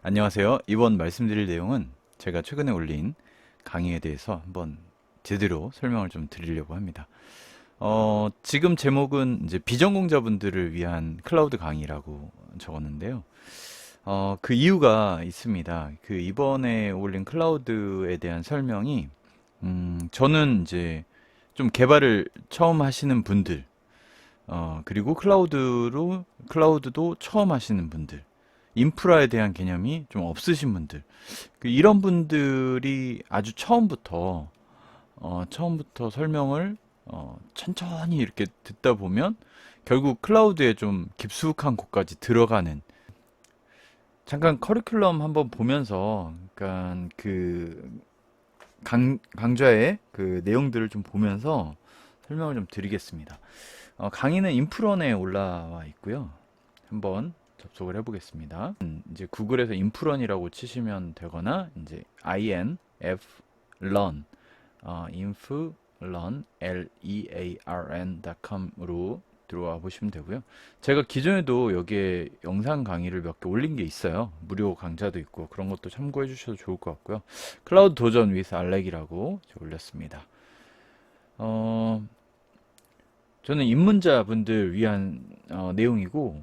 안녕하세요. 이번 말씀드릴 내용은 제가 최근에 올린 강의에 대해서 한번 제대로 설명을 좀 드리려고 합니다. 지금 제목은 이제 비전공자분들을 위한 클라우드 강의라고 적었는데요. 그 이유가 있습니다. 그 이번에 올린 클라우드에 대한 설명이, 저는 이제 좀 개발을 처음 하시는 분들, 그리고 클라우드도 처음 하시는 분들, 인프라에 대한 개념이 좀 없으신 분들, 이런 분들이 아주 처음부터 설명을 천천히 이렇게 듣다 보면 결국 클라우드에 좀 깊숙한 곳까지 들어가는, 잠깐 커리큘럼 한번 보면서, 그러니까 강좌의 그 내용들을 좀 보면서 설명을 좀 드리겠습니다. 강의는 인프런에 올라와 있고요. 한번 접속을 해보겠습니다. 이제 구글에서 인프런이라고 치시면 되거나 이제 inflearn inflearn learn.com으로 들어와 보시면 되고요. 제가 기존에도 여기에 영상 강의를 몇 개 올린 게 있어요. 무료 강좌도 있고 그런 것도 참고해 주셔도 좋을 것 같고요. 클라우드 도전 위스 알렉이라고 올렸습니다. 저는 입문자분들 위한 내용이고,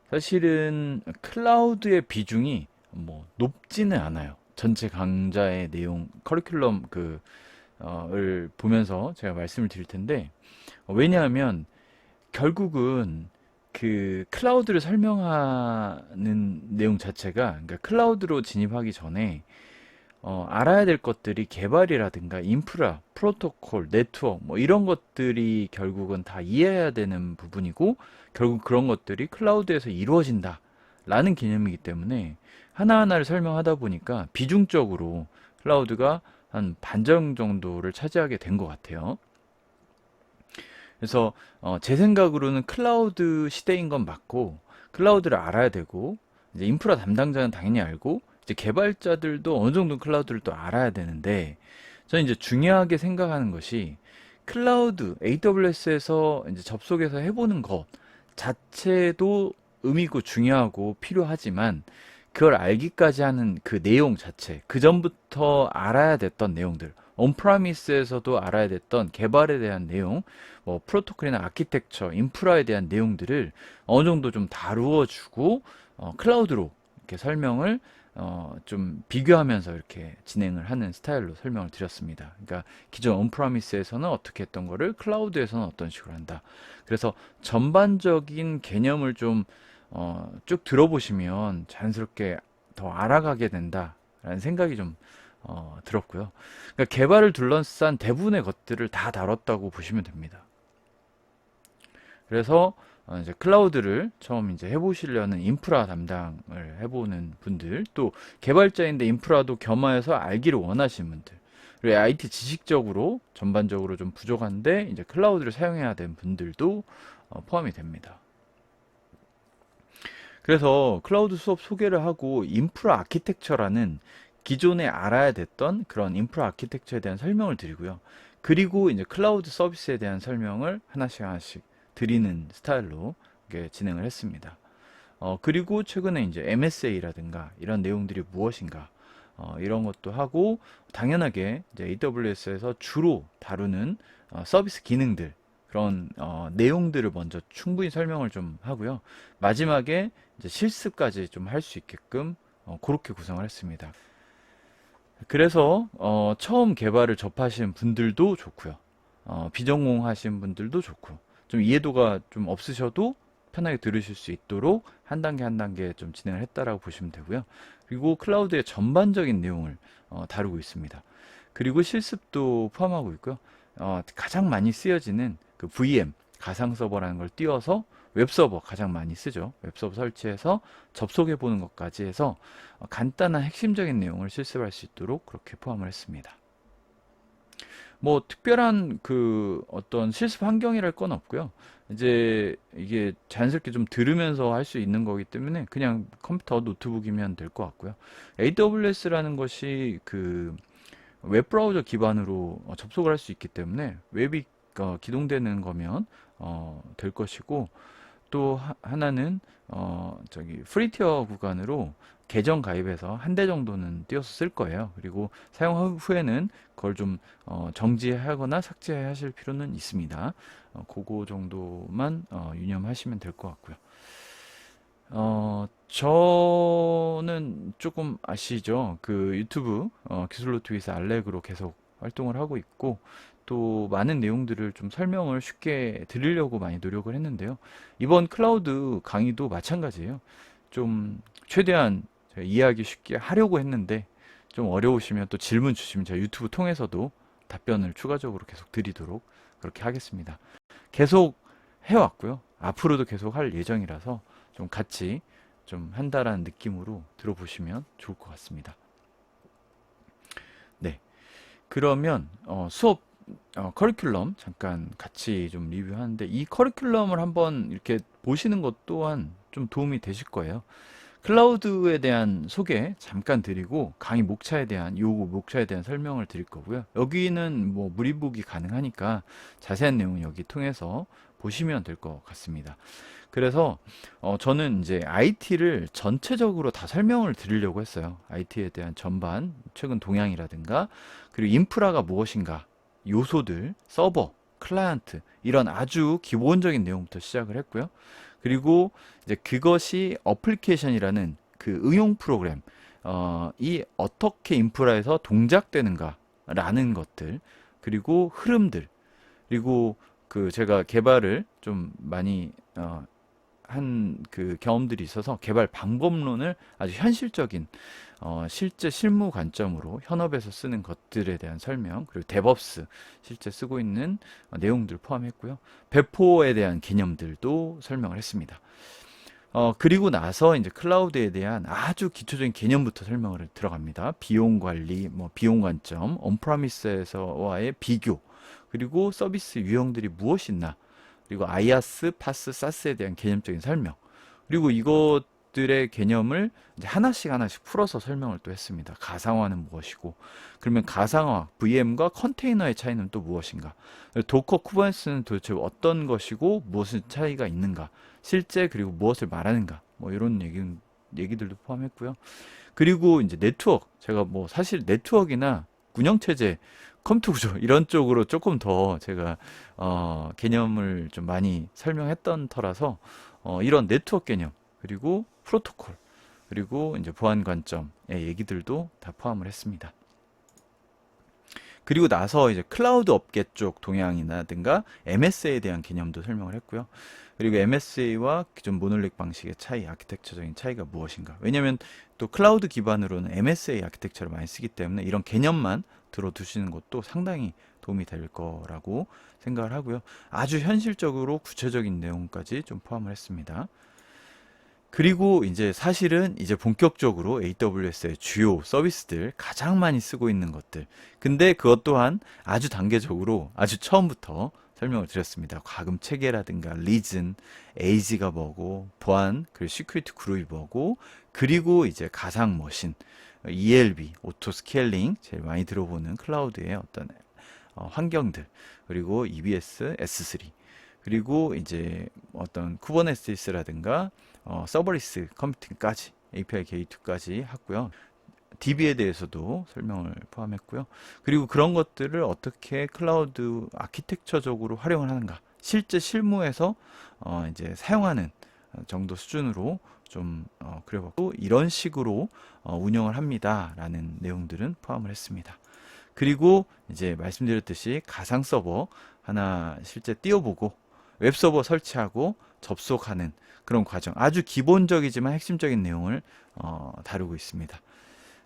사실은 클라우드의 비중이 뭐 높지는 않아요. 전체 강좌의 내용, 커리큘럼 을 보면서 제가 말씀을 드릴 텐데, 왜냐하면 결국은 그 클라우드를 설명하는 내용 자체가, 그러니까 클라우드로 진입하기 전에 알아야 될 것들이 개발이라든가 인프라, 프로토콜, 네트워크 뭐 이런 것들이 결국은 다 이해해야 되는 부분이고, 결국 그런 것들이 클라우드에서 이루어진다 라는 개념이기 때문에 하나하나를 설명하다 보니까 비중적으로 클라우드가 한 반정 정도를 차지하게 된 것 같아요. 그래서 제 생각으로는 클라우드 시대인 건 맞고, 클라우드를 알아야 되고, 이제 인프라 담당자는 당연히 알고, 이제 개발자들도 어느 정도 클라우드를 또 알아야 되는데, 저는 이제 중요하게 생각하는 것이 클라우드 AWS에서 이제 접속해서 해보는 것 자체도 의미고 중요하고 필요하지만, 그걸 알기까지 하는 그 내용 자체, 그 전부터 알아야 됐던 내용들, 온프라미스에서도 알아야 됐던 개발에 대한 내용, 뭐 프로토콜이나 아키텍처, 인프라에 대한 내용들을 어느 정도 좀 다루어 주고, 클라우드로 이렇게 설명을 좀 비교하면서 이렇게 진행을 하는 스타일로 설명을 드렸습니다. 그러니까 기존 온프라미스에서는 어떻게 했던 거를 클라우드에서는 어떤 식으로 한다. 그래서 전반적인 개념을 좀 쭉 들어보시면 자연스럽게 더 알아가게 된다라는 생각이 좀 들었고요. 그러니까 개발을 둘러싼 대부분의 것들을 다 다뤘다고 보시면 됩니다. 그래서 이제 클라우드를 처음 이제 해보시려는 인프라 담당을 해보는 분들, 또 개발자인데 인프라도 겸하여서 알기를 원하시는 분들, 그리고 IT 지식적으로 전반적으로 좀 부족한데 이제 클라우드를 사용해야 되는 분들도 포함이 됩니다. 그래서 클라우드 수업 소개를 하고 인프라 아키텍처라는 기존에 알아야 됐던 그런 인프라 아키텍처에 대한 설명을 드리고요. 그리고 이제 클라우드 서비스에 대한 설명을 하나씩 하나씩 드리는 스타일로 이렇게 진행을 했습니다. 그리고 최근에 이제 MSA라든가 이런 내용들이 무엇인가, 이런 것도 하고, 당연하게 이제 AWS에서 주로 다루는 서비스 기능들, 그런 내용들을 먼저 충분히 설명을 좀 하고요. 마지막에 이제 실습까지 좀 할 수 있게끔 그렇게 구성을 했습니다. 그래서 처음 개발을 접하시는 분들도 좋고요. 비전공 하시는 분들도 좋고, 좀 이해도가 좀 없으셔도 편하게 들으실 수 있도록 한 단계 한 단계 좀 진행을 했다라고 보시면 되고요. 그리고 클라우드의 전반적인 내용을 다루고 있습니다. 그리고 실습도 포함하고 있고요. 가장 많이 쓰여지는 그 VM, 가상 서버라는 걸 띄워서 웹서버 가장 많이 쓰죠. 웹서버 설치해서 접속해 보는 것까지 해서 간단한 핵심적인 내용을 실습할 수 있도록 그렇게 포함을 했습니다. 뭐 특별한 그 어떤 실습 환경이랄 건 없고요. 이제 이게 자연스럽게 좀 들으면서 할 수 있는 거기 때문에 그냥 컴퓨터 노트북이면 될 것 같고요. AWS라는 것이 그 웹브라우저 기반으로 접속을 할 수 있기 때문에 웹이 기동되는 거면 될 것이고, 또 하나는 저기 프리티어 구간으로 계정 가입해서 한 대 정도는 띄워서 쓸 거예요. 그리고 사용 후에는 그걸 좀 정지하거나 삭제하실 필요는 있습니다. 그거 정도만 유념하시면 될 것 같고요. 저는 조금 아시죠? 그 유튜브 기술노트위에서 알렉으로 계속 활동을 하고 있고, 또 많은 내용들을 좀 설명을 쉽게 드리려고 많이 노력을 했는데요. 이번 클라우드 강의도 마찬가지예요. 좀 최대한 제가 이해하기 쉽게 하려고 했는데, 좀 어려우시면 또 질문 주시면 제가 유튜브 통해서도 답변을 추가적으로 계속 드리도록 그렇게 하겠습니다. 계속 해왔고요. 앞으로도 계속 할 예정이라서 좀 같이 좀 한다라는 느낌으로 들어보시면 좋을 것 같습니다. 네. 그러면 수업 커리큘럼 잠깐 같이 좀 리뷰하는데, 이 커리큘럼을 한번 이렇게 보시는 것 또한 좀 도움이 되실 거예요. 클라우드에 대한 소개 잠깐 드리고, 강의 목차에 대한 요구 목차에 대한 설명을 드릴 거고요. 여기는 뭐 무리보기 가능하니까 자세한 내용은 여기 통해서 보시면 될 것 같습니다. 그래서 저는 이제 IT를 전체적으로 다 설명을 드리려고 했어요. IT에 대한 전반, 최근 동향이라든가, 그리고 인프라가 무엇인가, 요소들, 서버, 클라이언트, 이런 아주 기본적인 내용부터 시작을 했고요. 그리고 이제 그것이 어플리케이션이라는 그 응용 프로그램, 이 어떻게 인프라에서 동작되는가라는 것들, 그리고 흐름들, 그리고 그 제가 개발을 좀 많이 한 그 경험들이 있어서 개발 방법론을 아주 현실적인 실제 실무 관점으로 현업에서 쓰는 것들에 대한 설명, 그리고 데브옵스 실제 쓰고 있는 내용들 포함했고요. 배포에 대한 개념들도 설명을 했습니다. 그리고 나서 이제 클라우드에 대한 아주 기초적인 개념부터 설명을 들어갑니다. 비용 관리, 뭐 비용 관점, 온프라미스에서와의 비교, 그리고 서비스 유형들이 무엇이 있나, 그리고 아이아스, 파스, 사스에 대한 개념적인 설명, 그리고 이것들의 개념을 이제 하나씩 하나씩 풀어서 설명을 또 했습니다. 가상화는 무엇이고, 그러면 가상화, VM과 컨테이너의 차이는 또 무엇인가, 도커, 쿠버네티스는 도대체 어떤 것이고 무엇의 차이가 있는가, 실제 그리고 무엇을 말하는가, 뭐 이런 얘기들도 포함했고요. 그리고 이제 네트워크, 제가 뭐 사실 네트워크나 운영체제, 컴퓨터 구조 이런 쪽으로 조금 더 제가 개념을 좀 많이 설명했던 터라서 이런 네트워크 개념, 그리고 프로토콜, 그리고 이제 보안 관점의 얘기들도 다 포함을 했습니다. 그리고 나서 이제 클라우드 업계 쪽 동향이라든가 MSA에 대한 개념도 설명을 했고요. 그리고 MSA와 기존 모놀릭 방식의 차이, 아키텍처적인 차이가 무엇인가. 왜냐하면 또 클라우드 기반으로는 MSA 아키텍처를 많이 쓰기 때문에 이런 개념만 들어두시는 것도 상당히 도움이 될 거라고 생각을 하고요. 아주 현실적으로 구체적인 내용까지 좀 포함을 했습니다. 그리고 이제 사실은 이제 본격적으로 AWS의 주요 서비스들, 가장 많이 쓰고 있는 것들. 근데 그것 또한 아주 단계적으로 아주 처음부터 설명을 드렸습니다. 과금 체계라든가 리즌, 에이지가 뭐고, 보안, 그리고 시큐리티 그룹이 뭐고, 그리고 이제 가상 머신, ELB, 오토 스케일링, 제일 많이 들어보는 클라우드의 어떤 환경들, 그리고 EBS, S3, 그리고 이제 어떤 쿠버네티스라든가 서버리스 컴퓨팅까지, API 게이트까지 했고요. DB에 대해서도 설명을 포함했고요. 그리고 그런 것들을 어떻게 클라우드 아키텍처적으로 활용을 하는가, 실제 실무에서 이제 사용하는 정도 수준으로 좀 그려봤고, 이런 식으로 운영을 합니다라는 내용들은 포함을 했습니다. 그리고 이제 말씀드렸듯이 가상 서버 하나 실제 띄워보고 웹서버 설치하고 접속하는 그런 과정, 아주 기본적이지만 핵심적인 내용을 다루고 있습니다.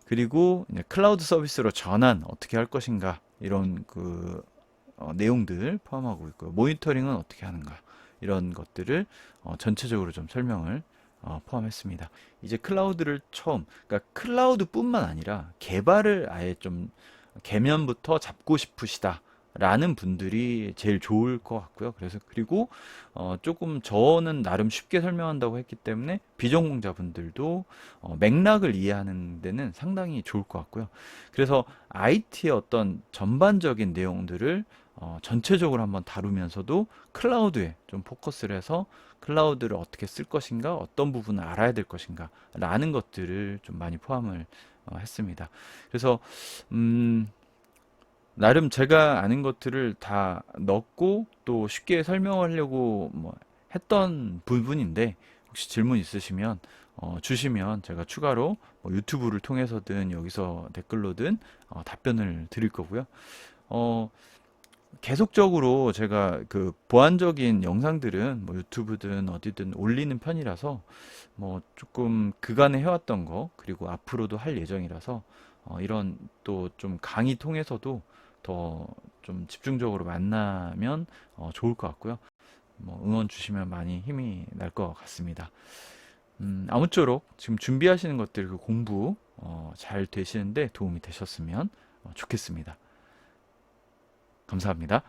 그리고 이제 클라우드 서비스로 전환 어떻게 할 것인가, 이런 그 내용들 포함하고 있고요. 모니터링은 어떻게 하는가, 이런 것들을 전체적으로 좀 설명을 포함했습니다. 이제 클라우드를 처음, 그러니까 클라우드뿐만 아니라 개발을 아예 좀 개면부터 잡고 싶으시다 라는 분들이 제일 좋을 것 같고요. 그래서 그리고 조금 저는 나름 쉽게 설명한다고 했기 때문에 비전공자분들도 맥락을 이해하는 데는 상당히 좋을 것 같고요. 그래서 IT의 어떤 전반적인 내용들을 전체적으로 한번 다루면서도 클라우드에 좀 포커스를 해서 클라우드를 어떻게 쓸 것인가, 어떤 부분을 알아야 될 것인가 라는 것들을 좀 많이 포함을 했습니다. 그래서 음, 나름 제가 아는 것들을 다 넣고 또 쉽게 설명하려고 뭐 했던 부분인데, 혹시 질문 있으시면 주시면 제가 추가로 뭐 유튜브를 통해서든 여기서 댓글로든 답변을 드릴 거고요. 어, 계속적으로 제가 그 보안적인 영상들은 뭐 유튜브든 어디든 올리는 편이라서 뭐 조금 그간에 해왔던 거 그리고 앞으로도 할 예정이라서 이런 또 좀 강의 통해서도 더 좀 집중적으로 만나면 좋을 것 같고요. 뭐 응원 주시면 많이 힘이 날 것 같습니다. 아무쪼록 지금 준비하시는 것들 그 공부 잘 되시는데 도움이 되셨으면 좋겠습니다. 감사합니다.